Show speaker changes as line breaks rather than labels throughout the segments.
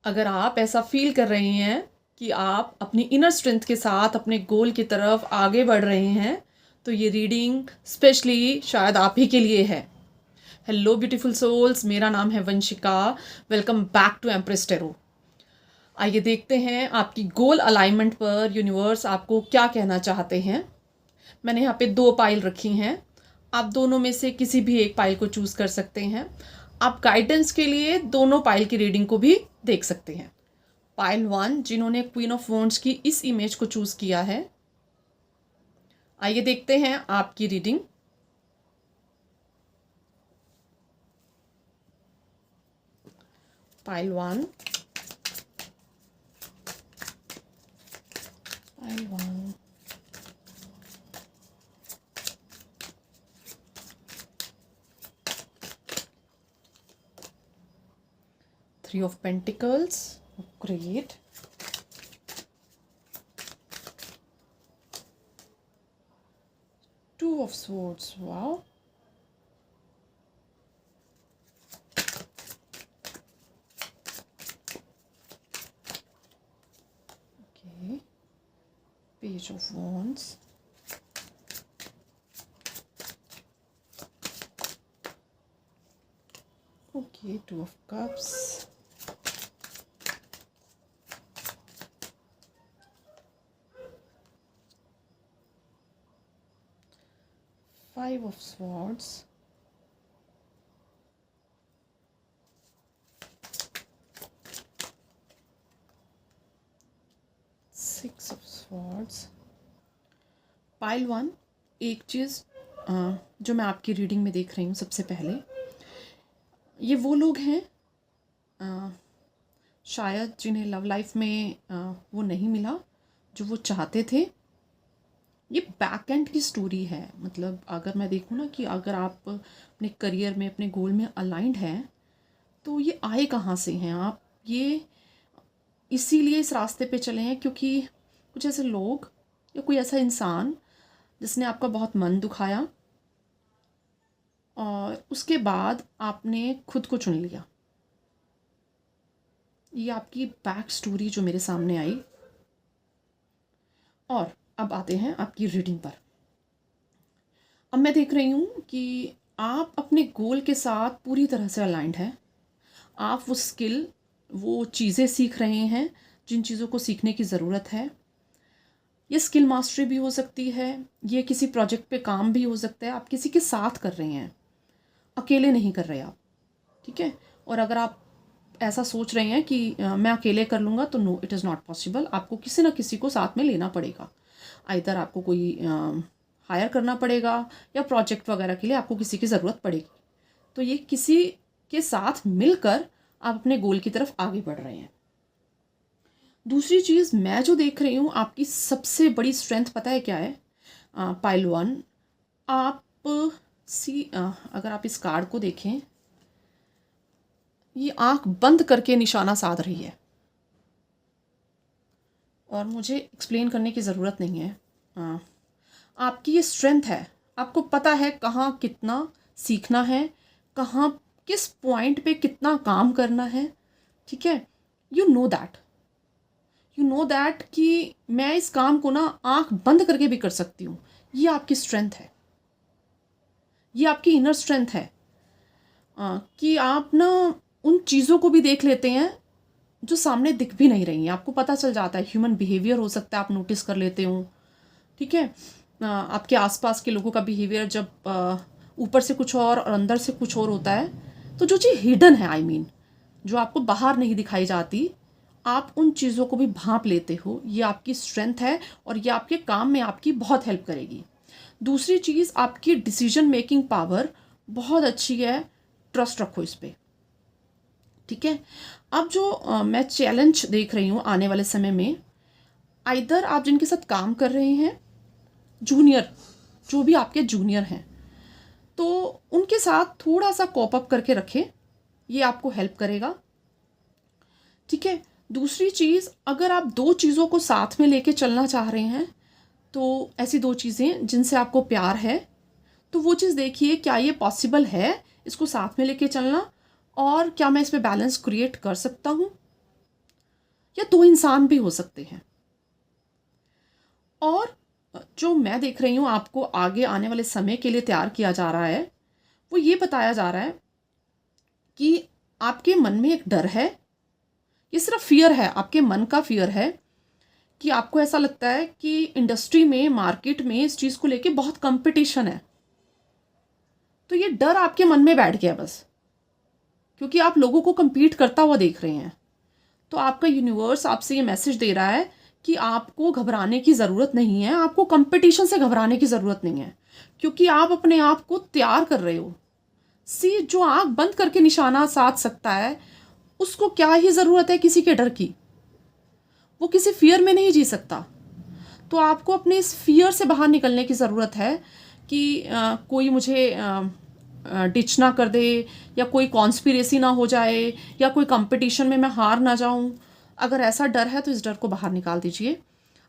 अगर आप ऐसा फील कर रहे हैं कि आप अपनी इनर स्ट्रेंथ के साथ अपने गोल की तरफ आगे बढ़ रहे हैं, तो ये रीडिंग स्पेशली शायद आप ही के लिए है। हेलो ब्यूटीफुल सोल्स, मेरा नाम है Vanshika. Welcome back to Empress Tarot. आइए देखते हैं आपकी गोल अलाइनमेंट पर यूनिवर्स आपको क्या कहना चाहते हैं। मैंने यहाँ पे 2 पाइल रखी हैं। आप दोनों में से किसी भी एक पाइल को चूज़ कर सकते हैं। आप गाइडेंस के लिए दोनों पाइल की रीडिंग को भी देख सकते हैं। पाइल 1 जिन्होंने क्वीन ऑफ वॉन्ड्स की इस इमेज को चूज़ किया है, आइए देखते हैं आपकी reading. Pile 1, pile 1, Three of Pentacles, great. Two of Swords, wow. Okay. Page of Wands. Okay, Two of Cups. Five of Swords. Six of Swords. Pile 1, एक चीज़ जो मैं आपकी रीडिंग में देख रही हूँ, सबसे पहले ये वो लोग हैं शायद जिन्हें लव लाइफ में वो नहीं मिला जो वो चाहते थे। ये बैक एंड की स्टोरी है। मतलब अगर मैं देखूँ ना कि अगर आप अपने करियर में, अपने गोल में अलाइंड हैं, तो ये आए कहाँ से हैं आप? ये इसीलिए इस रास्ते पे चले हैं क्योंकि कुछ ऐसे लोग या कोई ऐसा इंसान जिसने आपका बहुत मन दुखाया और उसके बाद आपने खुद को चुन लिया। ये आपकी बैक स्टोरी जो मेरे सामने आई। और अब आते हैं आपकी रीडिंग पर। अब मैं देख रही हूँ कि आप अपने गोल के साथ पूरी तरह से अलाइंड हैं। आप वो स्किल, वो चीज़ें सीख रहे हैं जिन चीज़ों को सीखने की ज़रूरत है। ये स्किल मास्टरी भी हो सकती है, ये किसी प्रोजेक्ट पे काम भी हो सकता है। आप किसी के साथ कर रहे हैं, अकेले नहीं कर रहे आप, ठीक है। और अगर आप ऐसा सोच रहे हैं कि मैं अकेले कर लूँगा, तो no, it is not possible. आपको किसी ना किसी को साथ में लेना पड़ेगा। आइदर आपको कोई हायर करना पड़ेगा या प्रोजेक्ट वगैरह के लिए आपको किसी की ज़रूरत पड़ेगी। तो ये किसी के साथ मिलकर आप अपने गोल की तरफ आगे बढ़ रहे हैं। दूसरी चीज़ मैं जो देख रही हूँ, आपकी सबसे बड़ी स्ट्रेंथ पता है क्या है? पाइल 1, आप अगर आप इस कार्ड को देखें, ये आंख बंद करके निशाना साध रही है। और मुझे एक्सप्लेन करने की ज़रूरत नहीं है। आपकी ये स्ट्रेंथ है। आपको पता है कहाँ कितना सीखना है, कहाँ किस पॉइंट पे कितना काम करना है, ठीक है। यू नो दैट कि मैं इस काम को ना आंख बंद करके भी कर सकती हूँ। ये आपकी स्ट्रेंथ है, ये आपकी इनर स्ट्रेंथ है। कि आप ना उन चीज़ों को भी देख लेते हैं जो सामने दिख भी नहीं रही हैं। आपको पता चल जाता है, ह्यूमन बिहेवियर हो सकता है, आप नोटिस कर लेते हो, ठीक है। आपके आसपास के लोगों का बिहेवियर जब ऊपर से कुछ और अंदर से कुछ और होता है, तो जो चीज़ हिडन है, जो आपको बाहर नहीं दिखाई जाती, आप उन चीज़ों को भी भांप लेते हो। ये आपकी स्ट्रेंथ है और ये आपके काम में आपकी बहुत हेल्प करेगी। दूसरी चीज़, आपकी डिसीजन मेकिंग पावर बहुत अच्छी है। ट्रस्ट रखो इस पर, ठीक है। अब जो मैं चैलेंज देख रही हूँ आने वाले समय में, आइदर आप जिनके साथ काम कर रहे हैं, जूनियर, जो भी आपके जूनियर हैं, तो उनके साथ थोड़ा सा कॉप अप करके रखें। ये आपको हेल्प करेगा, ठीक है। दूसरी चीज़, अगर आप 2 चीज़ों को साथ में लेके चलना चाह रहे हैं, तो ऐसी 2 चीज़ें जिनसे आपको प्यार है, तो वो चीज़ देखिए क्या ये पॉसिबल है इसको साथ में लेके चलना, और क्या मैं इस पे बैलेंस क्रिएट कर सकता हूँ। या दो इंसान भी हो सकते हैं। और जो मैं देख रही हूँ आपको आगे आने वाले समय के लिए तैयार किया जा रहा है, वो ये बताया जा रहा है कि आपके मन में एक डर है, ये सिर्फ फियर है, आपके मन का फियर है कि आपको ऐसा लगता है कि इंडस्ट्री में, मार्केट में इस चीज़ को लेके बहुत कंपटीशन है। तो ये डर आपके मन में बैठ गया बस, क्योंकि आप लोगों को compete करता हुआ देख रहे हैं। तो आपका यूनिवर्स आपसे ये मैसेज दे रहा है कि आपको घबराने की ज़रूरत नहीं है, आपको कंपटीशन से घबराने की ज़रूरत नहीं है, क्योंकि आप अपने आप को तैयार कर रहे हो। सी जो आँख बंद करके निशाना साध सकता है, उसको क्या ही ज़रूरत है किसी के डर की। वो किसी फियर में नहीं जी सकता। तो आपको अपने इस फियर से बाहर निकलने की ज़रूरत है कि कोई मुझे डिच ना कर दे, या कोई कॉन्स्पिरेसी ना हो जाए, या कोई कंपटीशन में मैं हार ना जाऊं। अगर ऐसा डर है तो इस डर को बाहर निकाल दीजिए,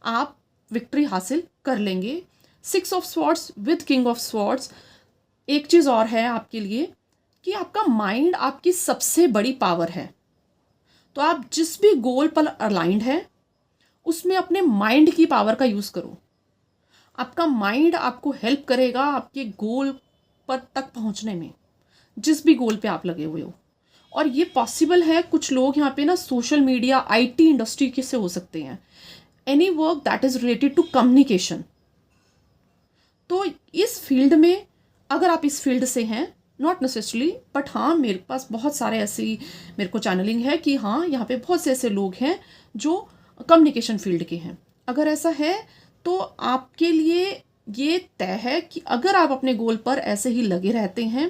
आप विक्ट्री हासिल कर लेंगे। 6 of swords with king of swords. एक चीज़ और है आपके लिए कि आपका माइंड आपकी सबसे बड़ी पावर है। तो आप जिस भी गोल पर अलाइंड है उसमें अपने माइंड की पावर का यूज़ करो। आपका माइंड आपको हेल्प करेगा आपके गोल पर तक पहुंचने में, जिस भी गोल पे आप लगे हुए हो। और ये पॉसिबल है, कुछ लोग यहाँ पे ना सोशल मीडिया, आईटी इंडस्ट्री के से हो सकते हैं, any work that is related to communication. तो इस फील्ड में अगर आप इस फील्ड से हैं, नॉट नेसेसरली, बट हाँ मेरे पास बहुत सारे ऐसी मेरे को चैनलिंग है कि हाँ यहाँ पे बहुत से ऐसे लोग हैं जो कम्युनिकेशन फील्ड के हैं। अगर ऐसा है तो आपके लिए ये तय है कि अगर आप अपने गोल पर ऐसे ही लगे रहते हैं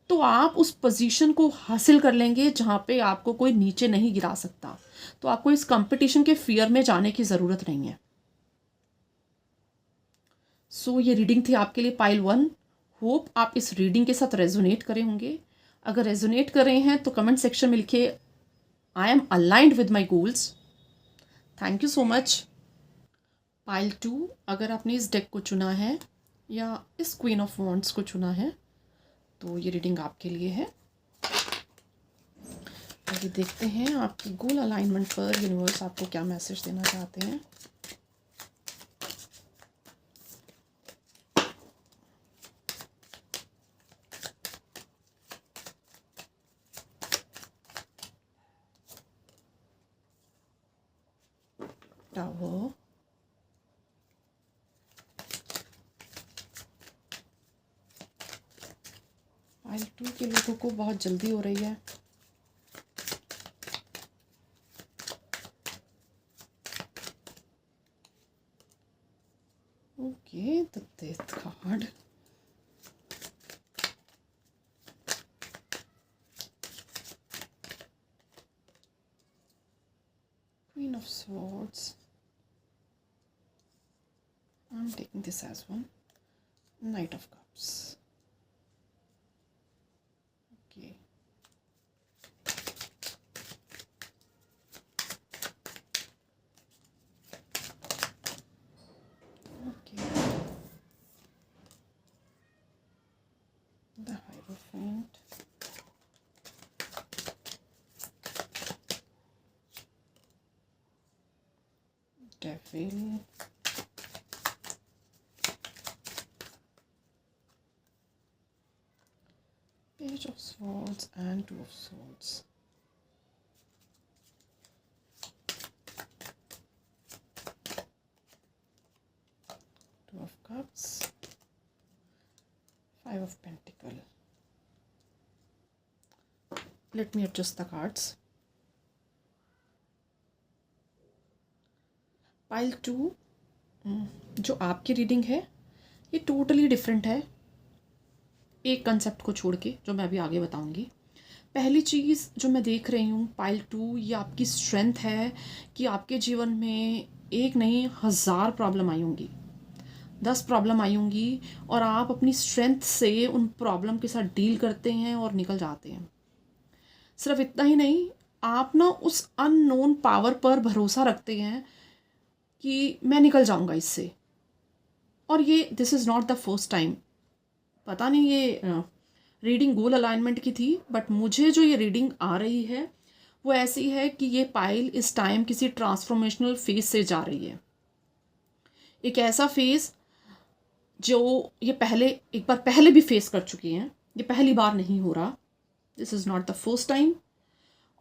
तो आप उस पोजीशन को हासिल कर लेंगे जहाँ पे आपको कोई नीचे नहीं गिरा सकता। तो आपको इस कंपटीशन के फियर में जाने की ज़रूरत नहीं है। सो ये रीडिंग थी आपके लिए पाइल 1। होप आप इस रीडिंग के साथ रेजोनेट करे होंगे। अगर रेजोनेट कर रहे हैं तो कमेंट सेक्शन में लिखिए आई am aligned with my goals. Thank you so much. Pile 2, अगर आपने इस डेक को चुना है या इस क्वीन ऑफ वॉन्ड्स को चुना है तो ये रीडिंग आपके लिए है। आगे देखते हैं आपकी गोल अलाइनमेंट पर यूनिवर्स आपको क्या मैसेज देना चाहते हैं। टावर, पाइल 2 के लोगों को बहुत जल्दी हो रही है। Okay, the death card. Queen of Swords. I'm taking this as one. Knight of Cups. Okay. Okay. The Hierophant. Devil. Page of Swords and Two of Swords. Two of Cups. Five of Pentacles. Let me adjust the cards. Pile 2 जो आपकी reading है ये totally different है, एक concept को छोड़ के, जो मैं अभी आगे बताऊंगी। पहली चीज़ जो मैं देख रही हूँ पाइल 2, ये आपकी स्ट्रेंथ है कि आपके जीवन में एक नहीं 1000 प्रॉब्लम आई होंगी, 10 प्रॉब्लम आई होंगी, और आप अपनी स्ट्रेंथ से उन प्रॉब्लम के साथ डील करते हैं और निकल जाते हैं। सिर्फ इतना ही नहीं, आप ना उस अननोन पावर पर भरोसा रखते हैं कि मैं निकल जाऊंगा इससे। और ये this is not the first time, पता नहीं ये रीडिंग गोल अलाइनमेंट की थी, बट मुझे जो ये रीडिंग आ रही है वो ऐसी है कि ये पाइल इस टाइम किसी ट्रांसफॉर्मेशनल फेज से जा रही है। एक ऐसा फेज जो ये पहले एक बार पहले भी फेस कर चुकी हैं, ये पहली बार नहीं हो रहा, this is not the first time.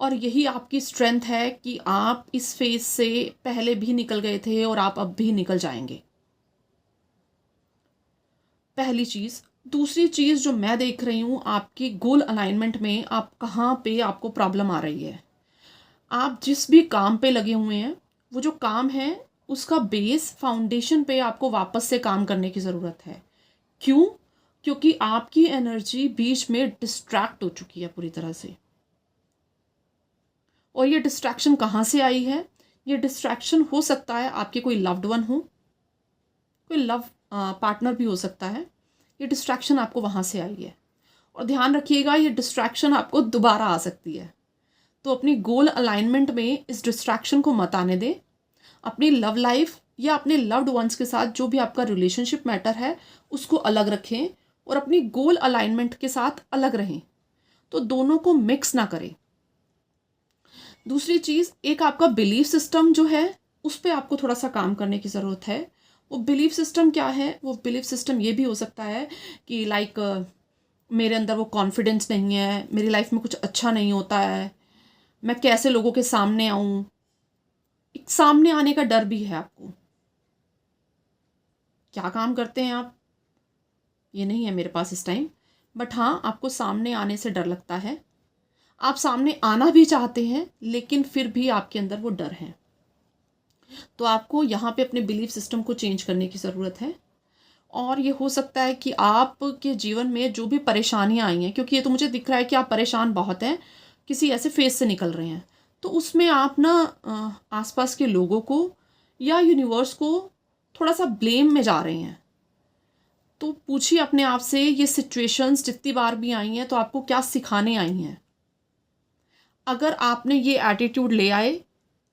और यही आपकी स्ट्रेंथ है कि आप इस फेज से पहले भी निकल गए थे और आप अब भी निकल जाएंगे, पहली चीज़। दूसरी चीज़ जो मैं देख रही हूँ, आपकी गोल अलाइनमेंट में आप कहाँ पे आपको प्रॉब्लम आ रही है। आप जिस भी काम पे लगे हुए हैं, वो जो काम है उसका बेस फाउंडेशन पे आपको वापस से काम करने की ज़रूरत है। क्यों? क्योंकि आपकी एनर्जी बीच में डिस्ट्रैक्ट हो चुकी है पूरी तरह से। और ये डिस्ट्रैक्शन कहाँ से आई है? ये डिस्ट्रैक्शन हो सकता है आपके कोई लव्ड वन हो, कोई लव पार्टनर भी हो सकता है। ये डिस्ट्रैक्शन आपको वहाँ से आई है। और ध्यान रखिएगा, ये डिस्ट्रैक्शन आपको दोबारा आ सकती है। तो अपनी गोल अलाइनमेंट में इस डिस्ट्रैक्शन को मत आने दें। अपनी लव लाइफ या अपने लव्ड वंस के साथ जो भी आपका रिलेशनशिप मैटर है उसको अलग रखें और अपनी गोल अलाइनमेंट के साथ अलग रहें। तो दोनों को मिक्स ना करें। दूसरी चीज़, एक आपका बिलीफ सिस्टम जो है उस पर आपको थोड़ा सा काम करने की ज़रूरत है। वो बिलीफ सिस्टम क्या है? वो बिलीफ सिस्टम ये भी हो सकता है कि लाइक मेरे अंदर वो कॉन्फिडेंस नहीं है, मेरी लाइफ में कुछ अच्छा नहीं होता है, मैं कैसे लोगों के सामने आऊँ, एक सामने आने का डर भी है आपको। क्या काम करते हैं आप, ये नहीं है मेरे पास इस टाइम, बट हाँ, आपको सामने आने से डर लगता है। आप सामने आना भी चाहते हैं लेकिन फिर भी आपके अंदर वो डर है। तो आपको यहाँ पे अपने बिलीफ सिस्टम को चेंज करने की ज़रूरत है। और ये हो सकता है कि आपके जीवन में जो भी परेशानियाँ आई हैं, क्योंकि ये तो मुझे दिख रहा है कि आप परेशान बहुत हैं, किसी ऐसे फेज से निकल रहे हैं, तो उसमें आप ना आसपास के लोगों को या यूनिवर्स को थोड़ा सा ब्लेम में जा रहे हैं। तो पूछिए अपने आप से, ये सिचुएशंस जितनी बार भी आई हैं तो आपको क्या सिखाने आई हैं? अगर आपने ये एटीट्यूड ले आए,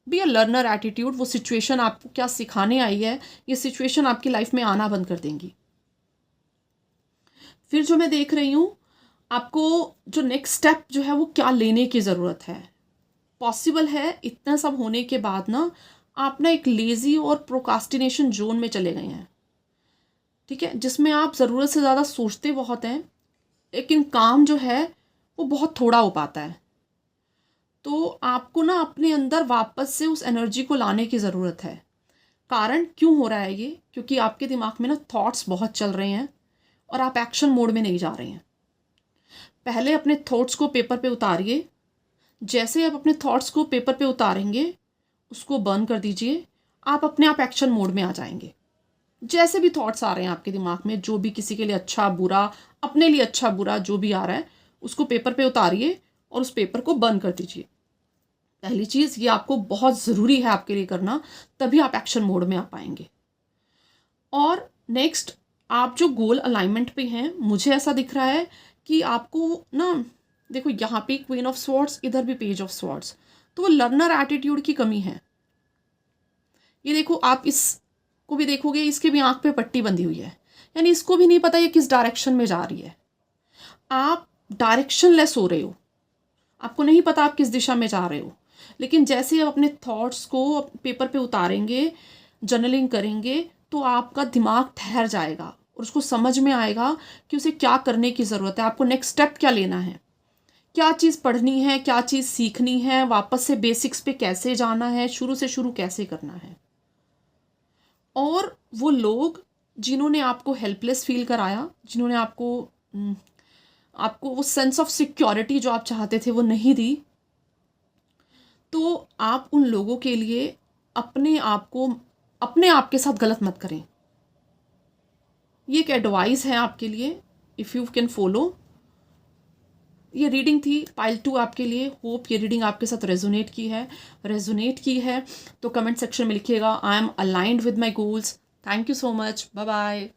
बी अ लर्नर एटीट्यूड, वो सिचुएशन आपको क्या सिखाने आई है, ये सिचुएशन आपकी लाइफ में आना बंद कर देंगी। फिर जो मैं देख रही हूँ, आपको जो नेक्स्ट स्टेप जो है वो क्या लेने की ज़रूरत है। पॉसिबल है इतना सब होने के बाद ना आप ना एक लेज़ी और प्रोकास्टिनेशन जोन में चले गए हैं, ठीक है, जिसमें आप ज़रूरत से ज़्यादा सोचते बहुत हैं लेकिन काम जो है वो बहुत थोड़ा हो पाता है। तो आपको ना अपने अंदर वापस से उस एनर्जी को लाने की ज़रूरत है। कारण क्यों हो रहा है ये? क्योंकि आपके दिमाग में ना थॉट्स बहुत चल रहे हैं और आप एक्शन मोड में नहीं जा रहे हैं। पहले अपने थॉट्स को पेपर पे उतारिए। जैसे आप अपने थॉट्स को पेपर पे उतारेंगे, उसको बर्न कर दीजिए, आप अपने आप एक्शन मोड में आ जाएंगे। जैसे भी थॉट्स आ रहे हैं आपके दिमाग में, जो भी किसी के लिए अच्छा बुरा, अपने लिए अच्छा बुरा जो भी आ रहा है, उसको पेपर पे उतारिए और उस पेपर को बर्न कर दीजिए। पहली चीज़ ये आपको बहुत ज़रूरी है आपके लिए करना, तभी आप एक्शन मोड में आ पाएंगे। और नेक्स्ट, आप जो गोल अलाइनमेंट पे हैं, मुझे ऐसा दिख रहा है कि आपको ना, देखो यहाँ पे क्वीन ऑफ स्वॉर्ड्स, इधर भी पेज ऑफ स्वॉर्ड्स, तो वो लर्नर एटीट्यूड की कमी है। ये देखो, आप इसको भी देखोगे, इसके भी आंख पे पट्टी बंधी हुई है, यानी इसको भी नहीं पता ये किस डायरेक्शन में जा रही है। आप डायरेक्शनलेस हो रहे हो, आपको नहीं पता आप किस दिशा में जा रहे हो। लेकिन जैसे आप अपने थॉट्स को पेपर पे उतारेंगे, जर्नलिंग करेंगे, तो आपका दिमाग ठहर जाएगा और उसको समझ में आएगा कि उसे क्या करने की ज़रूरत है, आपको नेक्स्ट स्टेप क्या लेना है, क्या चीज़ पढ़नी है, क्या चीज़ सीखनी है, वापस से बेसिक्स पे कैसे जाना है, शुरू से शुरू कैसे करना है। और वो लोग जिन्होंने आपको हेल्पलेस फील कराया, जिन्होंने आपको वो सेंस ऑफ सिक्योरिटी जो आप चाहते थे वो नहीं दी, तो आप उन लोगों के लिए अपने आप के साथ गलत मत करें। ये एक एडवाइस है आपके लिए, इफ़ यू कैन फॉलो। ये रीडिंग थी पाइल 2 आपके लिए। होप ये रीडिंग आपके साथ रेजोनेट की है तो कमेंट सेक्शन में लिखिएगा, I am aligned with my goals. Thank you so much, bye bye.